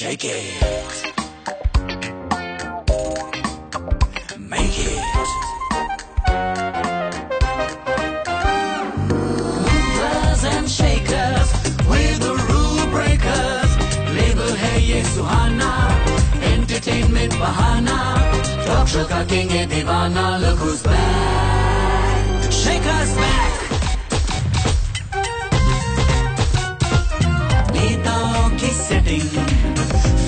Shake it. Make it. Movers and shakers, we're the rule breakers. Label है ये सुहाना, entertainment बहाना. Talk show का king है दीवाना. Look who's back. Shake us back. नेताओं की सेटिंग,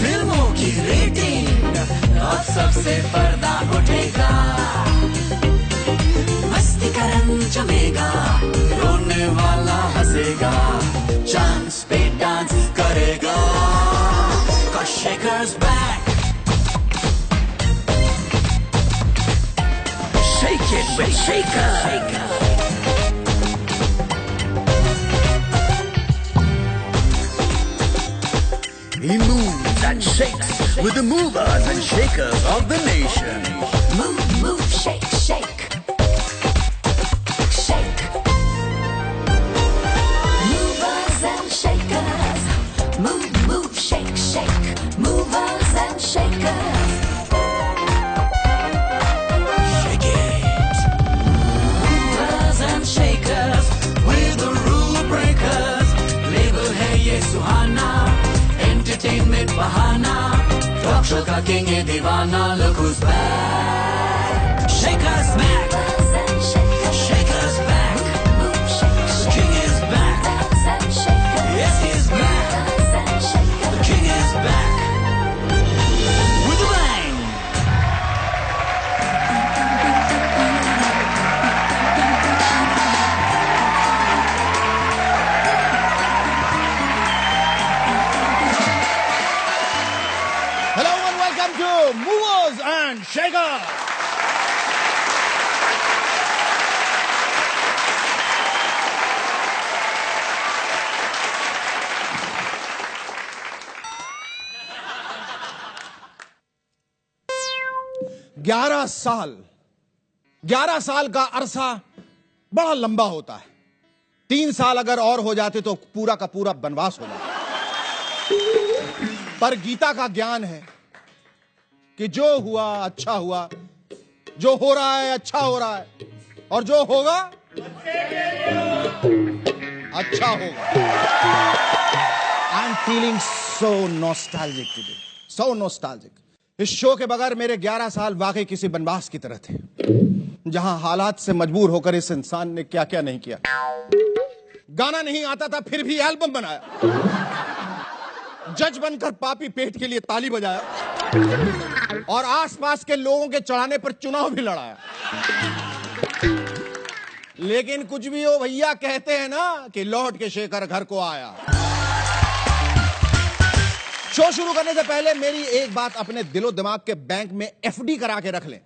फिल्मों की रेटिंग, अब सबसे पर्दा उठेगा. मस्ती का रंग जमेगा, रोने वाला हंसेगा, चांस पे डांस करेगा. Cause Shaker's back. Shake it with Shaker. He moves and shakes with the movers and shakers of the nation. Move, move, shake, shake. Shake. Movers and shakers. Move, move, shake, shake. Movers and shakers. Shake it. Movers and shakers, we're the rule breakers. Label है ये सुहाना, entertainment बहाना. Talk show का king है दीवाना. Look who's back. Shake us back. Movers and shakers. Shake us back. Move, shake, The shake. king is back. Movers and shakers. Yes, he's back. Movers and The shakers. king is back. With a bang. Hello and welcome to Movers and Shakers. ग्यारह साल का अरसा बड़ा लंबा होता है. 3 साल अगर और हो जाते तो पूरा का पूरा वनवास हो जाता. पर गीता का ज्ञान है कि जो हुआ अच्छा हुआ, जो हो रहा है अच्छा हो रहा है, और जो होगा अच्छा होगा. I am feeling so nostalgic today, so nostalgic. इस शो के बगैर मेरे 11 साल वाकई किसी वनवास की तरह थे, जहां हालात से मजबूर होकर इस इंसान ने क्या क्या नहीं किया. गाना नहीं आता था फिर भी एल्बम बनाया, जज बनकर पापी पेट के लिए ताली बजाया, और आसपास के लोगों के चढ़ाने पर चुनाव भी लड़ाया. लेकिन कुछ भी हो भैया, कहते हैं ना कि लौट के शेखर घर को आया. शो शुरू करने से पहले मेरी एक बात अपने दिलो दिमाग के बैंक में एफडी करा के रख लें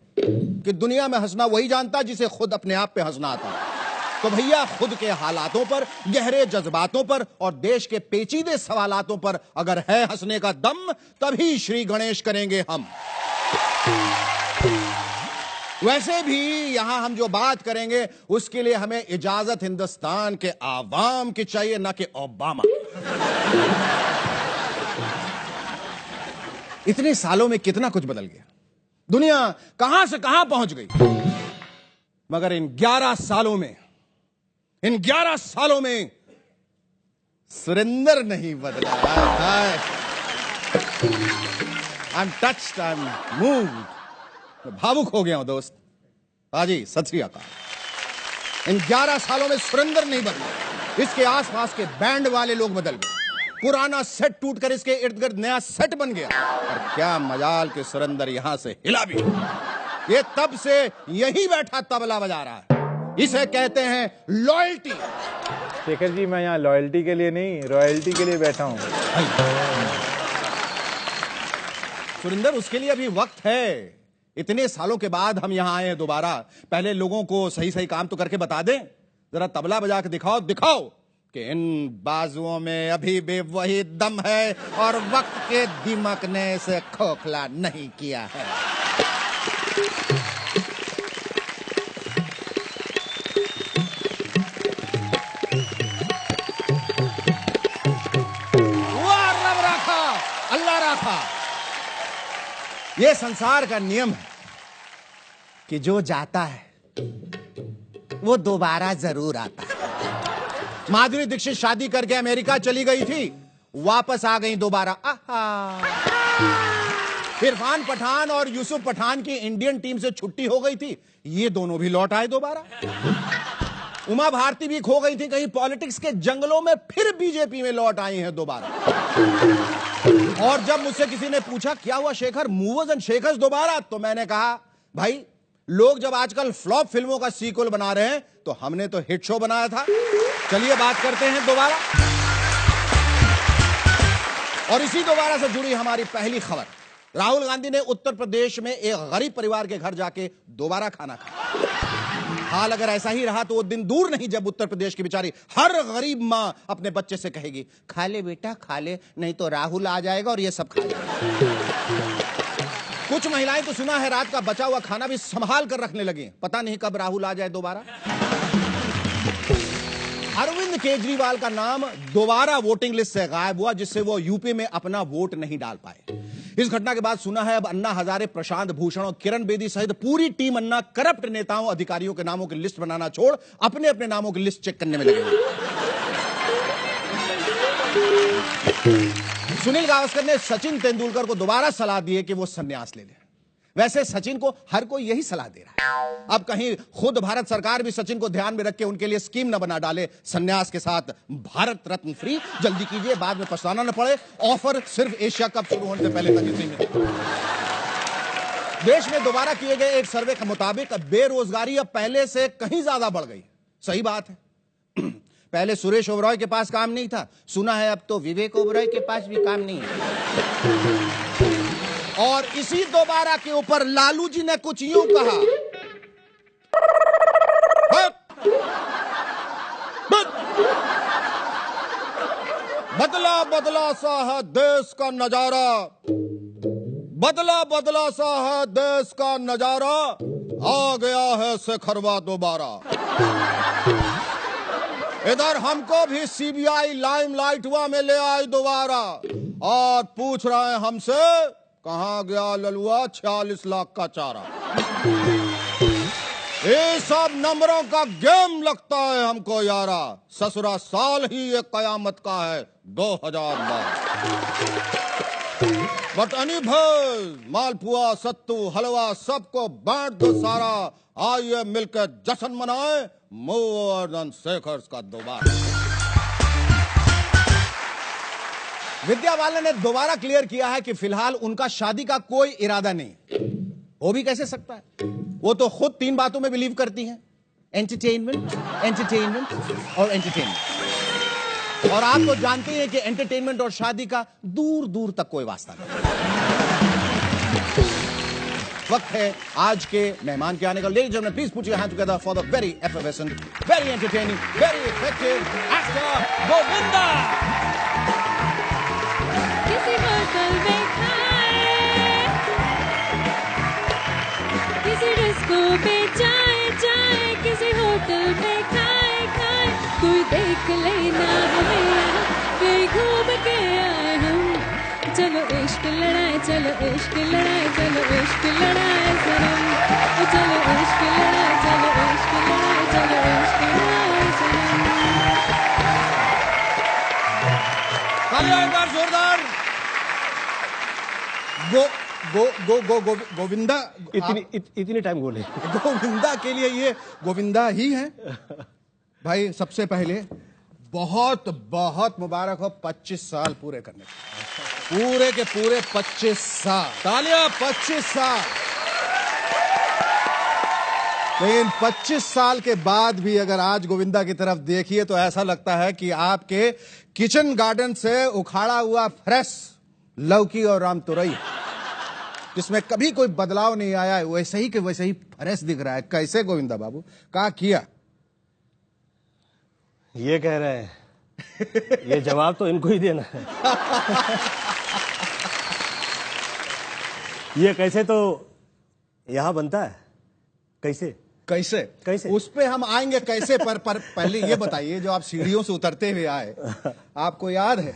कि दुनिया में हंसना वही जानता जिसे खुद अपने आप पे हंसना आता. तो भैया, खुद के हालातों पर, गहरे जज्बातों पर और देश के पेचीदे सवालातों पर अगर है हंसने का दम, तभी श्री गणेश करेंगे हम. वैसे भी यहां हम जो बात करेंगे उसके लिए हमें इजाजत हिंदुस्तान के आवाम की चाहिए, ना कि ओबामा. इतने सालों में कितना कुछ बदल गया, दुनिया कहां से कहां पहुंच गई. मगर इन 11 सालों में सुरेंद्र नहीं बदला. I am touched, I am moved. भावुक हो गया हूं दोस्त. हाजी, सत श्री अकाल. इन 11 सालों में सुरेंद्र नहीं बदला, इसके आसपास के बैंड वाले लोग बदल गए. पुराना सेट टूटकर इसके इर्द गिर्द नया सेट बन गया. और क्या मजाल कि सुरेंद्र यहां से हिला भी. ये तब से यहीं बैठा तबला बजा रहा है. इसे कहते हैं लॉयल्टी. शेखर जी, मैं यहाँ लॉयल्टी के लिए नहीं, रॉयल्टी के लिए बैठा हूँ. सुरेंद्र, उसके लिए अभी वक्त है. इतने सालों के बाद हम यहाँ आए हैं दोबारा. पहले लोगों को सही सही काम तो करके बता दें. जरा तबला बजा के दिखाओ कि इन बाजुओं में अभी भी वही दम है और वक्त के दिमकने से खोखला नहीं किया है. वाह, रब रखा, अल्लाह रखा. आहा, ये संसार का नियम है कि जो जाता है वो दोबारा जरूर आता है। माधुरी दीक्षित शादी करके अमेरिका चली गई थी, वापस आ गई दोबारा। आहा। इरफान पठान और यूसुफ पठान की इंडियन टीम से छुट्टी हो गई थी, ये दोनों भी लौट आए दोबारा। उमा भारती भी खो गई थी कहीं पॉलिटिक्स के जंगलों में, फिर बीजेपी में लौट आई हैं दोबारा। और जब मुझसे किसी ने पूछा क्या हुआ शेखर, मूवर्स एंड शेकर्स दोबारा, तो मैंने कहा भाई लोग जब आजकल फ्लॉप फिल्मों का सीक्वल बना रहे हैं तो हमने तो हिट शो बनाया था। चलिए बात करते हैं दोबारा। और इसी दोबारा से जुड़ी हमारी पहली खबर, राहुल गांधी ने उत्तर प्रदेश में एक गरीब परिवार के घर जाके दोबारा खाना खाया। हाल अगर ऐसा ही रहा तो वो दिन दूर नहीं जब उत्तर प्रदेश की बेचारी हर गरीब मां अपने बच्चे से कहेगी खा ले बेटा खा ले, नहीं तो राहुल आ जाएगा और ये सब खा जाएगा। कुछ महिलाएं तो सुना है रात का बचा हुआ खाना भी संभाल कर रखने लगी, पता नहीं कब राहुल आ जाए दोबारा। अरविंद केजरीवाल का नाम दोबारा वोटिंग लिस्ट से गायब हुआ, जिससे वो यूपी में अपना वोट नहीं डाल पाए। इस घटना के बाद सुना है अब अन्ना हजारे, प्रशांत भूषण और किरण बेदी सहित पूरी टीम अन्ना करप्ट नेताओं अधिकारियों के नामों की लिस्ट बनाना छोड़ अपने अपने नामों की लिस्ट चेक करने में लगे। सुनील गावस्कर ने सचिन तेंदुलकर को दोबारा सलाह दी है कि वो संन्यास ले ले। वैसे सचिन को हर कोई यही सलाह दे रहा है। अब कहीं खुद भारत सरकार भी सचिन को ध्यान में रख के उनके लिए स्कीम न बना डाले, संन्यास के साथ भारत रत्न फ्री, जल्दी कीजिए बाद में पछताना न पड़े। ऑफर सिर्फ एशिया कप शुरू होने से पहले तक ही सीमित। देश में दोबारा किए गए एक सर्वे के मुताबिक बेरोजगारी अब पहले से कहीं ज्यादा बढ़ गई। सही बात है। पहले सुरेश ओबरॉय के पास काम नहीं था, सुना है अब तो विवेक ओबरॉय के पास भी काम नहीं है। और इसी दोबारा के ऊपर लालू जी ने कुछ यूं कहा, बदला बदला सा है देश का नजारा, बदला बदला सा है देश का नजारा, आ गया है शेखरवा दोबारा। इधर हमको भी सीबीआई लाइमलाइटवा में ले आई दोबारा और पूछ रहे हैं हमसे कहां गया ललुआ 46 लाख का चारा। ये सब नंबरों का गेम लगता है हमको यारा, ससुरा साल ही ये कयामत का है 2012। बट अनिभव मालपुआ सत्तू हलवा सबको बांट दो सारा, आइए मिलकर जश्न मनाए मूवर्स एंड शेकर्स का दोबारा। विद्या बालन ने दोबारा क्लियर किया है कि फिलहाल उनका शादी का कोई इरादा नहीं। हो भी कैसे सकता है, वो तो खुद 3 बातों में बिलीव करती हैं, एंटरटेनमेंट, एंटरटेनमेंट और एंटरटेनमेंट। और आप तो जानते हैं कि एंटरटेनमेंट और शादी का दूर दूर तक कोई वास्ता नहीं। वक्त है आज के मेहमान के आने का। Ladies and gentleman, please put your hand together for the very effervescent, very entertaining, very effective actor Govinda. किसी होटल में खाए, किसी डिस्को पे जाए जाए, किसी होटल में खाए खाए, कोई देख लेना हमें यहाँ, कहीं घूम के आए हम। चलो इश्क लड़ाए, चलो इश्क लड़ाए, चलो इश्क लड़ाए सनम, चलो इश्क लड़ाए, चलो इश्क लड़ाए, चलो इश्क लड़ाए सनम। तालियां एक बार जोरदार। गोविंदा इतनी टाइम बोले। गोविंदा के लिए ये गोविंदा ही है भाई। सबसे पहले बहुत बहुत मुबारक हो 25 साल पूरे करने के, पूरे के पूरे 25 साल। तालियां 25 साल। लेकिन 25 साल के बाद भी अगर आज गोविंदा की तरफ देखिए तो ऐसा लगता है कि आपके किचन गार्डन से उखाड़ा हुआ फ्रेश लौकी और राम तुरई, जिसमें कभी कोई बदलाव नहीं आया है, वैसे ही के वैसे ही फ्रेश दिख रहा है। कैसे गोविंदा बाबू, क्या किया? ये कह रहे हैं ये जवाब तो इनको ही देना है। ये कैसे तो यहां बनता है, कैसे कैसे कैसे उस पे हम आएंगे कैसे पर पहले ये बताइए, जो आप सीढ़ियों से उतरते हुए आए, आपको याद है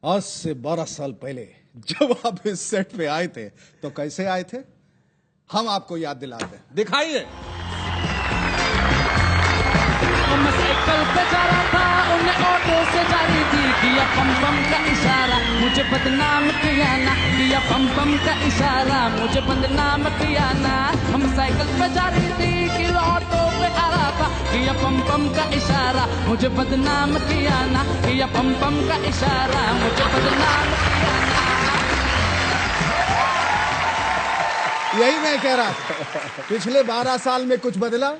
आज से 12 साल पहले जब आप इस सेट पे आए थे तो कैसे आए थे, हम आपको याद दिलाते हैं, दिखाइए। मैं साइकिल पे जा रहा था, उन्हें ऑटो से जा रही थी, किया पम पम का इशारा, मुझे बदनाम किया ना, किया पम पम का इशारा, मुझे बदनाम किया ना। हम साइकिल पे जा रही थी कि ऑटो पे आ रहा था, किया पम पम का इशारा, मुझे बदनाम किया ना, किया पम पम का इशारा, मुझे बदनाम किया ना। यही मैं कह रहा था, पिछले 12 साल में कुछ बदला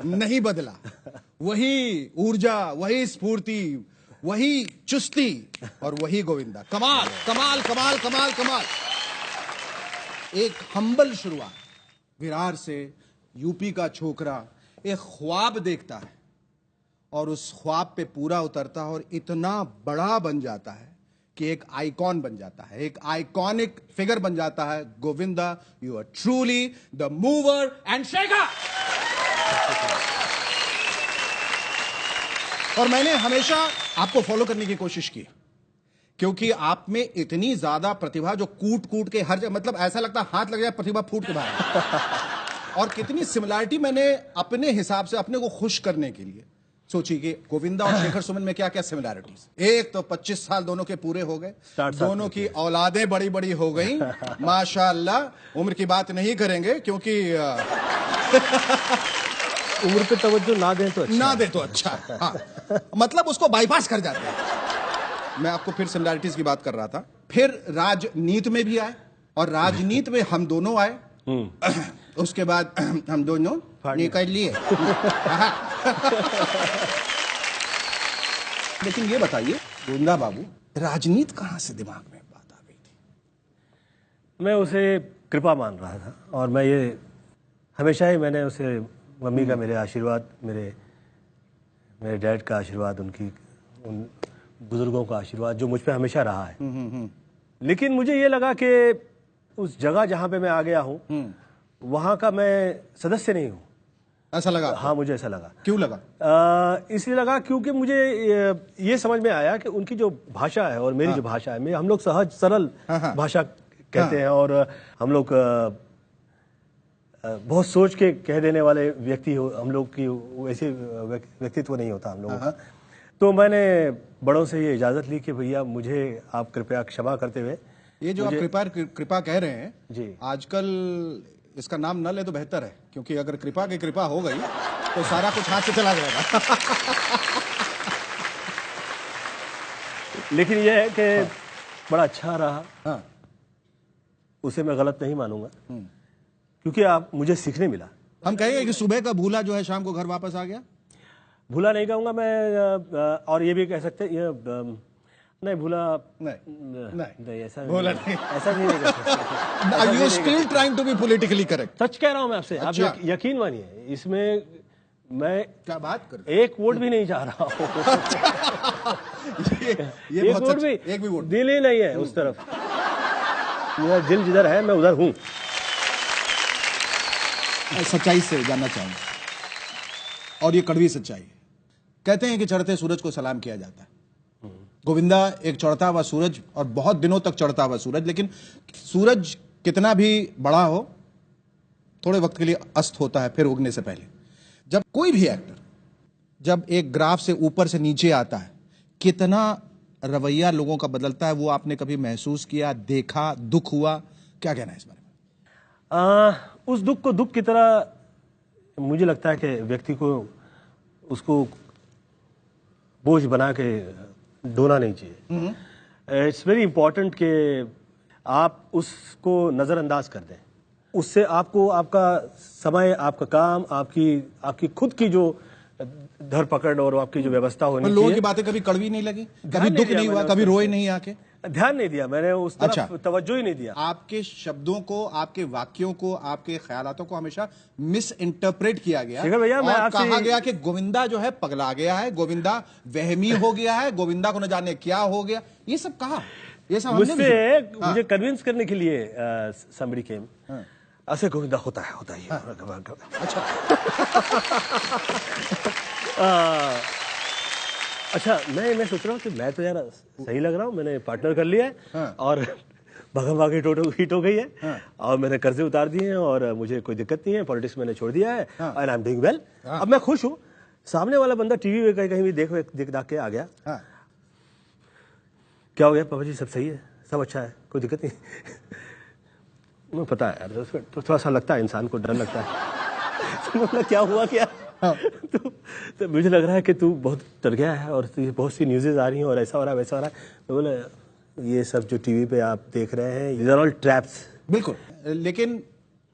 नहीं, बदला वही ऊर्जा, वही स्फूर्ति, वही चुस्ती और वही गोविंदा। कमाल कमाल कमाल कमाल कमाल। एक हम्बल शुरुआत, विरार से, यूपी का छोकरा एक ख्वाब देखता है और उस ख्वाब पे पूरा उतरता है और इतना बड़ा बन जाता है कि एक आइकॉन बन जाता है, एक आइकॉनिक फिगर बन जाता है। Govinda, you are truly the mover and shaker. और मैंने हमेशा आपको फॉलो करने की कोशिश की क्योंकि आप में इतनी ज्यादा प्रतिभा, जो कूट कूट के हर जगह, मतलब ऐसा लगता है हाथ लग जाए प्रतिभा फूट के बाहर। और कितनी सिमिलरिटी मैंने अपने हिसाब से अपने को खुश करने के लिए सोची कि गोविंदा और शेखर सुमन में क्या क्या सिमिलैरिटीज। एक तो 25 साल दोनों के पूरे हो गए, दोनों की औलादें बड़ी बड़ी हो गई माशाअल्लाह। उम्र की बात नहीं करेंगे क्योंकि उम्र पे तवज्जो ना दें तो अच्छा, ना दे तो अच्छा। हाँ, मतलब उसको बाईपास कर जाते हैं। मैं आपको फिर सिमिलैरिटीज की बात कर रहा था। फिर राजनीति में भी आए और राजनीति में हम दोनों आए। उसके बाद हम दोनों निकल लिए। लेकिन ये बताइए गोविंदा बाबू, राजनीति कहां से दिमाग में बात आ गई थी? मैं उसे कृपा मान रहा था और मैं ये हमेशा ही मैंने उसे, मम्मी का मेरे आशीर्वाद, मेरे डैड का आशीर्वाद, उन बुजुर्गों का आशीर्वाद जो मुझ पे हमेशा रहा है। लेकिन मुझे ये लगा कि उस जगह जहाँ पे मैं आ गया हूँ वहाँ का मैं सदस्य नहीं हूँ। ऐसा लगा? हाँ, मुझे ऐसा लगा। क्यों लगा? इसलिए लगा क्योंकि मुझे ये समझ में आया कि उनकी जो भाषा है और मेरी जो भाषा है, हम लोग सहज सरल भाषा कहते हैं और हम लोग बहुत सोच के कह देने वाले व्यक्ति हो, हम लोग की वैसे व्यक्तित्व नहीं होता हम लोगों का। तो मैंने बड़ों से ये इजाजत ली कि भैया मुझे आप कृपया क्षमा करते हुए, ये जो आप कृपा कह रहे हैं जी, आजकल इसका नाम न ले तो बेहतर है, क्योंकि अगर कृपा की कृपा हो गई तो सारा कुछ हाथ से चला जाएगा। लेकिन यह है कि बड़ा अच्छा रहा, उसे मैं गलत नहीं मानूंगा क्योंकि आप मुझे सीखने मिला। हम कहेंगे कि सुबह का भूला जो है शाम को घर वापस आ गया। भूला नहीं कहूंगा मैं, और ये भी कह सकते नहीं भूला, नहीं ऐसा भूला नहीं, ऐसा नहीं कह सकते। Are you still trying to be politically correct? सच कह रहा हूं मैं आपसे। अच्छा। आप यकीन मानिए, इसमें मैं क्या बात कर, एक वोट भी नहीं चाह रहा हूँ। ये एक वोट भी, एक भी वोट दिल ही नहीं है उस तरफ। मेरा दिल जिधर है मैं उधर हूँ। सच्चाई से जानना चाहूंगा, और ये कड़वी सच्चाई है। कहते हैं कि चढ़ते सूरज को सलाम किया जाता है। गोविंदा एक चढ़ता हुआ सूरज, और बहुत दिनों तक चढ़ता हुआ सूरज, लेकिन सूरज कितना भी बड़ा हो थोड़े वक्त के लिए अस्त होता है फिर उगने से पहले। जब कोई भी एक्टर जब एक ग्राफ से ऊपर से नीचे आता है, कितना रवैया लोगों का बदलता है, वो आपने कभी महसूस किया, देखा, दुख हुआ? क्या कहना है इस बारे में? उस दुख को दुख की तरह मुझे लगता है कि व्यक्ति को उसको बोझ बना के ढोना नहीं चाहिए। इट्स वेरी इंपॉर्टेंट कि आप उसको नजरअंदाज कर दें। उससे आपको आपका समय, आपका काम, आपकी खुद की जो धरपकड़ और आपकी जो व्यवस्था होनी चाहिए। लोगों की बातें कभी कड़वी नहीं लगी, कभी दुख नहीं हुआ, कभी रोए नहीं आके? ध्यान नहीं दिया मैंने उस तरफ। अच्छा। तवज्जो ही नहीं दिया। आपके शब्दों को, आपके वाक्यों को, आपके ख्यालातों को हमेशा मिस इंटरप्रेट किया गया भैया, और कहा गया कि गोविंदा जो है पगला गया है, गोविंदा वहमी हो गया है, गोविंदा को न जाने क्या हो गया। ये सब कहा, ये सब मुझे कन्विंस करने के लिए somebody came, ऐसे गोविंदा होता ही। अच्छा। अच्छा, मैं सोच रहा हूँ कि मैं तो यार सही लग रहा हूँ, मैंने पार्टनर कर लिया है। और भगम भाग हिट हो गई है और मैंने कर्जे उतार दिए हैं और मुझे कोई दिक्कत नहीं है, पॉलिटिक्स मैंने छोड़ दिया है and I am doing well. अब मैं खुश हूँ। सामने वाला बंदा टीवी में कहीं कहीं भी देख दाख के आ गया, क्या हो गया पापा जी, सब सही है, सब अच्छा है, कोई दिक्कत नहीं। मुझे पता है यार, तो थोड़ा सा लगता है, इंसान को डर लगता है। मतलब क्या हुआ क्या? तो मुझे लग रहा है कि तू बहुत डर गया है और बहुत सी न्यूज़ेज आ रही हैं और ऐसा हो रहा है वैसा हो रहा है। तो बोले ये सब जो टीवी पे आप देख रहे हैं, these are all traps। बिल्कुल, लेकिन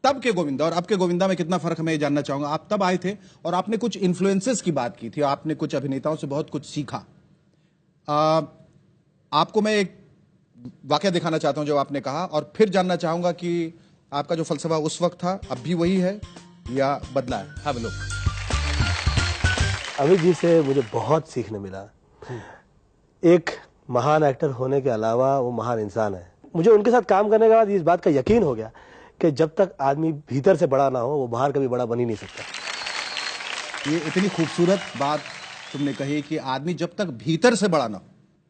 तब के गोविंदा और अब के गोविंदा में कितना फर्क है मैं ये जानना चाहूंगा। आप तब आए थे और आपने कुछ इन्फ्लुएंसेस की बात की थी, आपने कुछ अभिनेताओं से बहुत कुछ सीखा। आपको मैं एक वाकया दिखाना चाहता हूं जो आपने कहा, और फिर जानना चाहूंगा कि आपका जो फलसफा उस वक्त था अब भी वही है या बदला है। हाँ बोलो। अमित जी से मुझे बहुत सीखने मिला। एक महान एक्टर होने के अलावा वो महान इंसान है। मुझे उनके साथ काम करने के बाद इस बात का यकीन हो गया कि जब तक आदमी भीतर से बड़ा ना हो वो बाहर कभी बड़ा बन ही नहीं सकता। ये इतनी खूबसूरत बात तुमने कही कि आदमी जब तक भीतर से बड़ा ना हो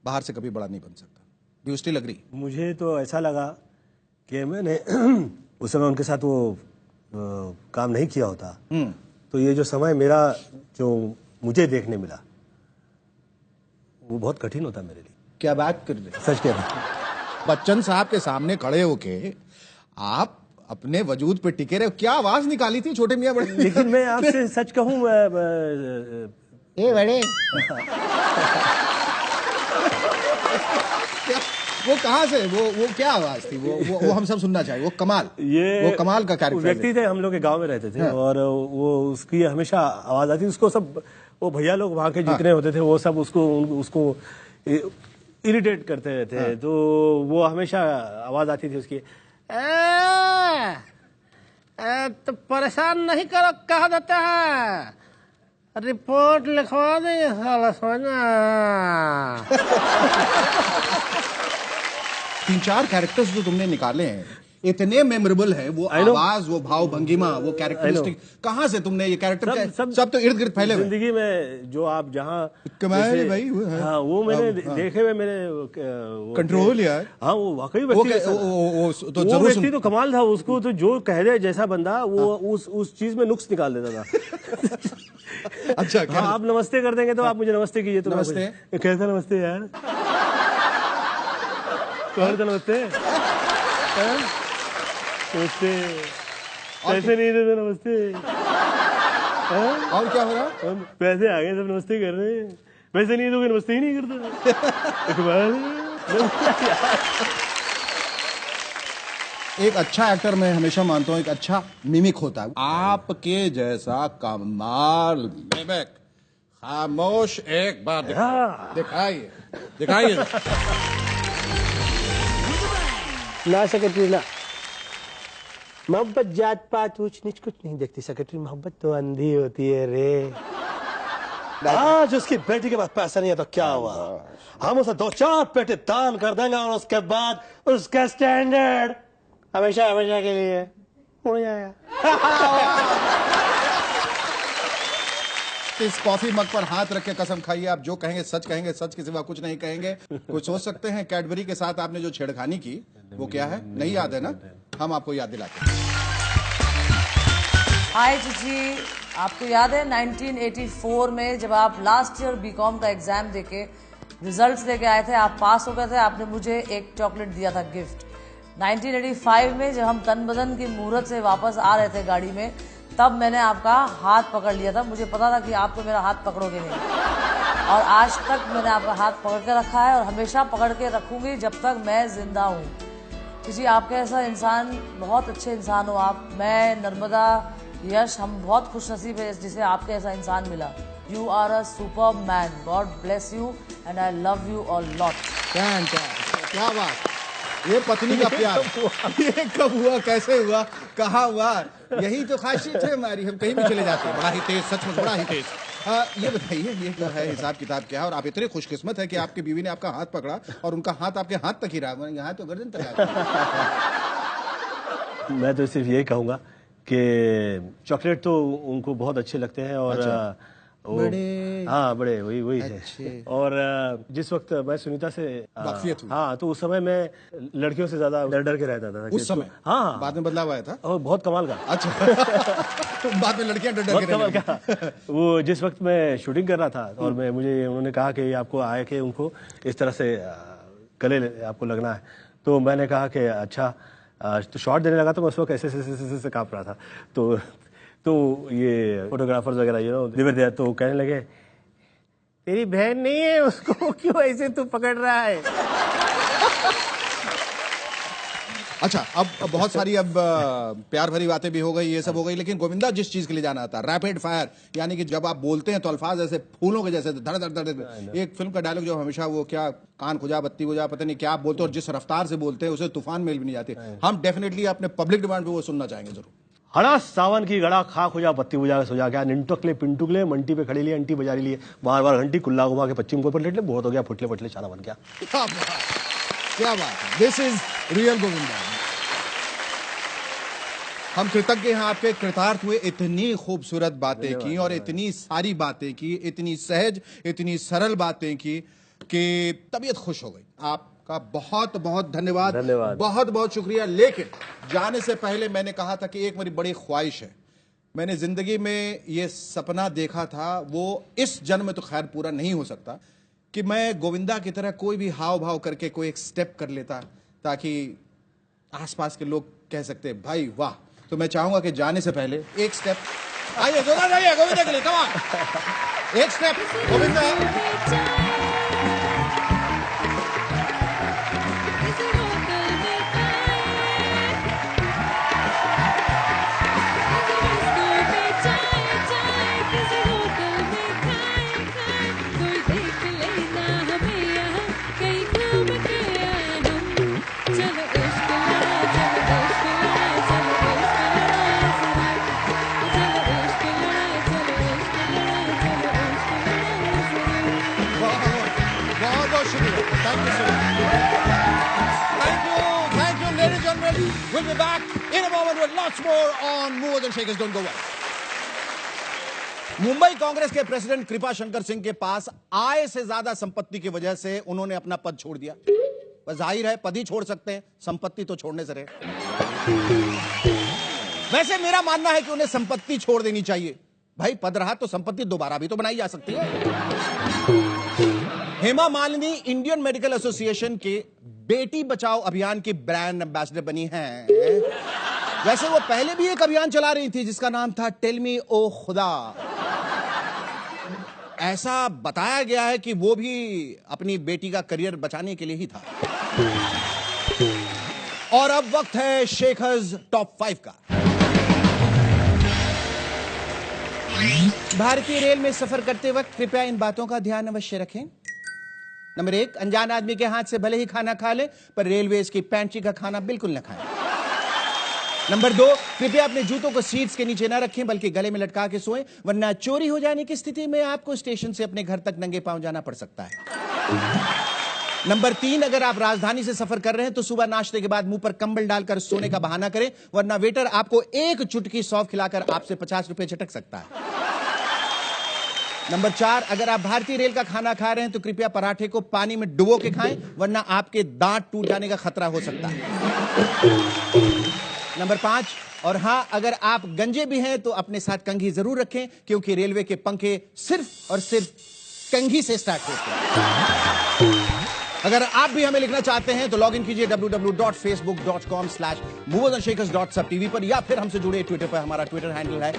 बाहर से कभी बड़ा नहीं बन सकता। Do you still agree? मुझे तो ऐसा लगा कि मैंने उस समय उनके साथ वो काम नहीं किया होता तो ये जो समय मेरा जो मुझे देखने मिला वो बहुत कठिन होता मेरे लिए। क्या बात कर रहे? सच कह रहा हूं। बच्चन साहब के सामने खड़े होके आप अपने वजूद पे टिके रहे, क्या आवाज निकाली थी छोटे मियां बड़े? लेकिन मैं आपसे सच कहूं, ए बड़े वो कहाँ से वो क्या आवाज थी? वो हम सब सुनना चाहिए। वो कमाल, वो कमाल का कैरेक्टर व्यक्ति थे। हम लोग के गांव में रहते थे और वो उसकी हमेशा आवाज आती, उसको सब वो भैया लोग वहां के जितने होते थे वो सब उसको इरिटेट करते रहते। तो वो हमेशा आवाज आती थी उसकी, तो परेशान नहीं करो, कहा जाता है रिपोर्ट लिखवा दे साला सोना। 3-4 कैरेक्टर्स जो तुमने निकाले हैं इतने मेमोरेबल हैं, वो आवाज, वो भाव भंगिमा, वो कैरेक्टरिस्टिक, कहाँ से तुमने ये कैरेक्टर सब तो इर्द गिर्द फैले हुए। जिंदगी में जो आप जहाँ भाई हाँ वो मैंने देखे हुए मेरे कंट्रोल यार। हाँ वो वाकई व्यक्ति तो कमाल था। उसको तो जो कह दे जैसा बंदा वो उस चीज में नुक्स निकाल देता था। अच्छा आप नमस्ते कर देंगे तो आप मुझे नमस्ते कीजिए तो नमस्ते कैसा नमस्ते यार, नमस्ते नमस्ते पैसे नहीं देते नमस्ते। और क्या हो रहा? पैसे आ गए सब नमस्ते कर रहे हैं, पैसे नहीं दोगे नमस्ते ही नहीं करता। एक अच्छा एक्टर मैं हमेशा मानता हूँ एक अच्छा मिमिक होता है। आपके जैसा कमाल मिमिक खामोश एक बार दिखाइए दिखाइए। ना सेक्रेटरी ना, मोहब्बत जात पात ऊंच नीच कुछ नहीं देखती सेक्रेटरी, मोहब्बत तो अंधी होती है रे। आज उसकी बेटी के पास पैसा नहीं है तो क्या हुआ, हम उसे 2-4 पेटे दान कर देंगे और उसके बाद उसका स्टैंडर्ड हमेशा हमेशा के लिए उड़ जाएगा। इस कॉफी मग पर हाथ रख के कसम खाइए आप जो कहेंगे सच के सिवा कुछ नहीं कहेंगे। कुछ सोच सकते हैं कैडबरी के साथ आपने जो छेड़खानी की वो क्या है? नहीं याद है ना? हम आपको याद दिलाते हैं। हाय जीजी, आपको याद है 1984 में जब आप लास्ट ईयर बीकॉम का एग्जाम देके रिजल्ट्स लेके आए थे, आप पास हो गए थे, आपने मुझे एक चॉकलेट दिया था गिफ्ट। 1985 में जब हम तन बदन की मुहूर्त से वापस आ रहे थे गाड़ी में, तब मैंने आपका हाथ पकड़ लिया था। मुझे पता था कि आप तो मेरा हाथ पकड़ोगे नहीं, और आज तक मैंने आपका हाथ पकड़ के रखा है और हमेशा पकड़ के रखूंगी जब तक मैं जिंदा हूँ। किसी आपके ऐसा इंसान, बहुत अच्छे इंसान हो आप। मैं, नर्मदा, यश, हम बहुत खुशनसीब है जिसे आपके ऐसा इंसान मिला। You are a super man, God bless you and I love you a lot. क्या बात, ये पत्नी का प्यार ये कब हुआ, कैसे हुआ, कहाँ हुआ? यही तो खासियत है हमारी, हम कहीं भी चले जाते हैं। बड़ा ही तेज, सचमुच बड़ा ही तेज। ये बताइए ये जो है हिसाब किताब क्या है? और आप इतने खुशकिस्मत है कि आपकी बीवी ने आपका हाथ पकड़ा और उनका हाथ आपके हाथ तक ही रहा, यहाँ तो गर्दन तक। मैं तो सिर्फ यही कहूँगा कि चॉकलेट तो उनको बहुत अच्छे लगते हैं और बड़े, हाँ बड़े, वही है। और जिस वक्त मैं सुनीता से वाकफियत हुई। हाँ, तो उस समय मैं लड़कियों से ज्यादा डर के रहता था। उस समय? हाँ, बाद में बदलाव आया था। और बहुत कमाल का। अच्छा। बाद में लड़कियां डर बहुत के कमाल रहने का। वो जिस वक्त मैं शूटिंग कर रहा था और मुझे उन्होंने कहा कि आपको आए के उनको इस तरह से गले आपको लगना है, तो मैंने कहा कि अच्छा, तो शॉट देने लगा तो मैं उस वक्त ऐसे कांप रहा था। तो ये फोटोग्राफर्स वगैरह देवर देयर तो कहने लगे, तेरी बहन नहीं है, उसको क्यों ऐसे तू पकड़ रहा है? अच्छा, अब बहुत सारी प्यार भरी बातें भी हो गई, ये सब हो गई, लेकिन गोविंदा जिस चीज के लिए जाना था, रैपिड फायर, यानी कि जब आप बोलते हैं तो अल्फाज ऐसे फूलों के जैसे धड़ धड़ धड़। एक फिल्म का डायलॉग जो हमेशा वो क्या, कान खुजा बत्ती खुजा, पता नहीं क्या आप बोलते हैं, और जिस रफ्तार से बोलते हैं उसे तूफान मेल भी नहीं जाती। हम डेफिनेटली अपने पब्लिक डिमांड पे वो सुनना चाहेंगे जरूर। हड़ा सावन की गड़ा खा खुजा पत्ती बुझा सुझा गया, निंटकले पिंटुकले मंटी पे खड़ी लिए, अंटी बजारी लिए, बार बार घंटी कुल्ला घुमा के पश्चिम को पलट ले, बहुत हो गया फुटले पटले चाना बन गया। क्या बात है, दिस इज रियल गोविंदा। हम कृतज्ञ हैं आपके, कृतार्थ हुए, इतनी खूबसूरत बातें की और इतनी सारी बातें की, इतनी सहज, इतनी सरल बातें की कि तबीयत खुश हो गई। आपका बहुत बहुत धन्यवाद, बहुत बहुत शुक्रिया। लेकिन जाने से पहले मैंने कहा था कि एक मेरी बड़ी ख्वाहिश है, मैंने जिंदगी में ये सपना देखा था, वो इस जन्म में तो खैर पूरा नहीं हो सकता, कि मैं गोविंदा की तरह कोई भी हाव भाव करके कोई एक स्टेप कर लेता, ताकि आसपास के लोग कह सकते भाई वाह। तो मैं चाहूंगा कि जाने से पहले एक स्टेप, आइए जोरदार जाइए गोविंदा के लिए, कम ऑन, एक step Govinda. We'll be back in a moment with lots more on Movers and Shakers. Don't go away. Mumbai Congress के प्रेसिडेंट कृपा शंकर सिंह के पास आय से ज्यादा संपत्ति की वजह से उन्होंने अपना पद छोड़ दिया। बस जाहिर है पद ही छोड़ सकते हैं, संपत्ति तो छोड़ने से रहे। वैसे मेरा मानना है कि उन्हें संपत्ति छोड़ देनी चाहिए। भाई पद रहा तो संपत्ति दोबारा भी तो बनाई जा सकती है। Hema Malini Indian medical association के बेटी बचाओ अभियान की ब्रांड एम्बेसडर बनी हैं। वैसे वो पहले भी एक अभियान चला रही थी जिसका नाम था टेल मी ओ खुदा। ऐसा बताया गया है कि वो भी अपनी बेटी का करियर बचाने के लिए ही था। और अब वक्त है शेखर्स टॉप 5 का। भारतीय रेल में सफर करते वक्त कृपया इन बातों का ध्यान अवश्य रखें। नंबर 1, अनजान आदमी के हाथ से भले ही खाना खा ले, पर रेलवेज की पेंट्री का खाना बिल्कुल न खाएं। नंबर 2, कृपया अपने जूतों को सीट्स के नीचे न रखें बल्कि गले में लटका के सोएं, वरना चोरी हो जाने की स्थिति में आपको स्टेशन से अपने घर तक नंगे पांव जाना पड़ सकता है। नंबर 3, अगर आप राजधानी से सफर कर रहे हैं तो सुबह नाश्ते के बाद मुंह पर कंबल डालकर सोने का बहाना करें, वरना वेटर आपको एक चुटकी सौंफ खिलाकर आपसे 50 रुपए झटक सकता है। नंबर 4, अगर आप भारतीय रेल का खाना खा रहे हैं तो कृपया पराठे को पानी में डुबो के खाएं, वरना आपके दांत टूट जाने का खतरा हो सकता है। नंबर 5, और हां, अगर आप गंजे भी हैं तो अपने साथ कंघी जरूर रखें, क्योंकि रेलवे के पंखे सिर्फ और सिर्फ कंघी से स्टार्ट होते हैं। अगर आप भी हमें लिखना चाहते हैं तो लॉग इन कीजिए www.facebook.com/moversandshakers.subtv पर, या फिर हमसे जुड़े ट्विटर पर। हमारा ट्विटर हैंडल है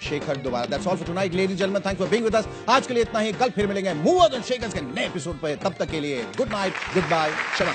@Shekhar. That's all for tonight, ladies and gentlemen. Thanks for being with us. आज के लिए इतना ही, कल फिर मिलेंगे मूवर्स एंड शेकर्स के नए एपिसोड पर। तब तक के लिए good night, good bye, Shaba.